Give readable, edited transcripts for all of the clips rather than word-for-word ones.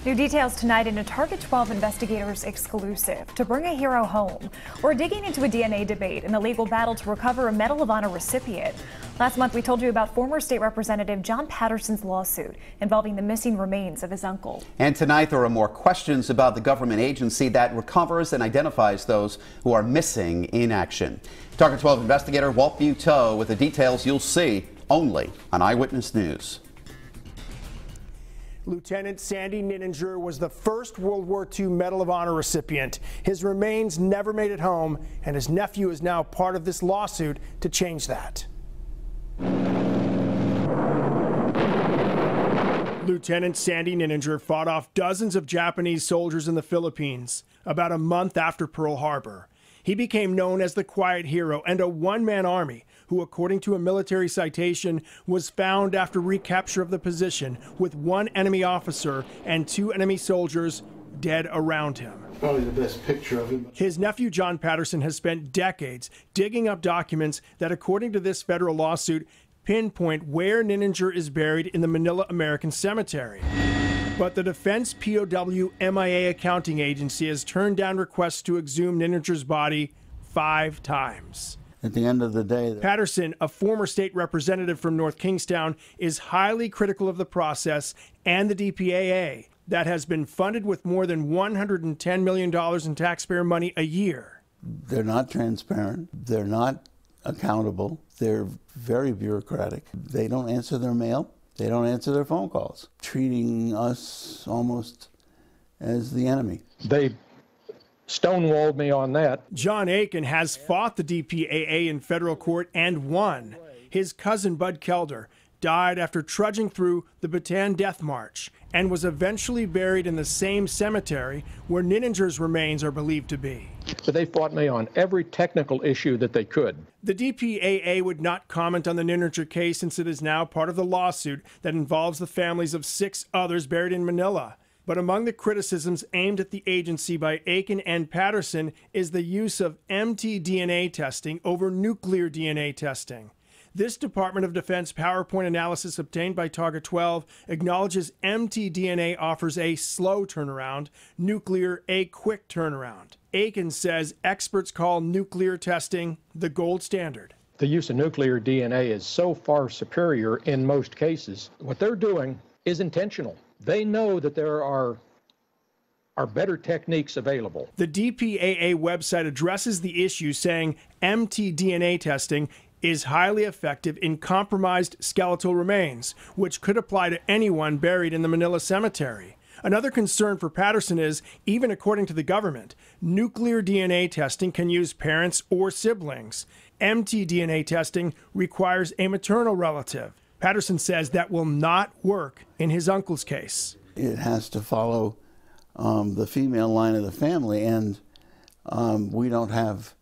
New details tonight in a Target 12 investigators exclusive. To bring a hero home, we're digging into a DNA debate in a legal battle to recover a Medal of Honor recipient. Last month, we told you about former state representative John Patterson's lawsuit involving the missing remains of his uncle. And tonight, there are more questions about the government agency that recovers and identifies those who are missing in action. Target 12 investigator Walt Buteau with the details you'll see only on Eyewitness News. Lieutenant Sandy Nininger was the first World War II Medal of Honor recipient. His remains never made it home, and his nephew is now part of this lawsuit to change that. Lieutenant Sandy Nininger fought off dozens of Japanese soldiers in the Philippines about a month after Pearl Harbor. He became known as the quiet hero and a one-man army who, according to a military citation, was found after recapture of the position with one enemy officer and two enemy soldiers dead around him. Probably the best picture of him. His nephew John Patterson has spent decades digging up documents that, according to this federal lawsuit, pinpoint where Nininger is buried in the Manila American Cemetery. But the Defense POW MIA accounting agency has turned down requests to exhume Nininger's body 5 times. At the end of the day, Patterson, a former state representative from North Kingstown, is highly critical of the process and the DPAA that has been funded with more than $110 million in taxpayer money a year. they're not transparent, they're not accountable, they're very bureaucratic. They don't answer their mail, they don't answer their phone calls, treating us almost as the enemy. They stonewalled me on that. John Aiken has fought the DPAA in federal court and won. His cousin Bud Kelder died after trudging through the Bataan Death March and was eventually buried in the same cemetery where Nininger's remains are believed to be. But they fought me on every technical issue that they could. The DPAA would not comment on the Nininger case since it is now part of the lawsuit that involves the families of 6 others buried in Manila. But among the criticisms aimed at the agency by Aiken and Patterson is the use of mtDNA testing over nuclear DNA testing. This Department of Defense PowerPoint analysis obtained by Target 12 acknowledges mtDNA offers a slow turnaround, nuclear a quick turnaround. Aiken says experts call nuclear testing the gold standard. The use of nuclear DNA is so far superior in most cases. What they're doing is intentional. They know that there are better techniques available. The DPAA website addresses the issue, saying mtDNA testing is highly effective in compromised skeletal remains, which could apply to anyone buried in the Manila cemetery. Another concern for Patterson is, even according to the government, nuclear DNA testing can use parents or siblings. mtDNA testing requires a maternal relative. Patterson says that will not work in his uncle's case. It has to follow the female line of the family, and we don't have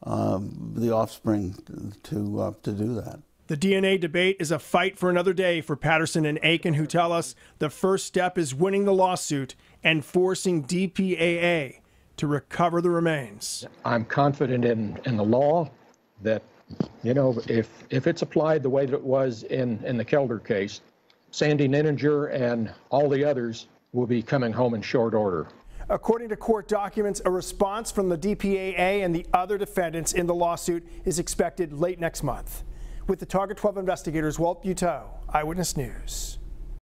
the offspring to do that. The DNA debate is a fight for another day for Patterson and Aiken, who tell us the first step is winning the lawsuit and forcing DPAA to recover the remains. I'm confident in the law that, you know, if it's applied the way that it was in the Kelder case, Sandy Nininger and all the others will be coming home in short order. According to court documents, a response from the DPAA and the other defendants in the lawsuit is expected late next month. With the Target 12 investigators, Walt Buteau, Eyewitness News.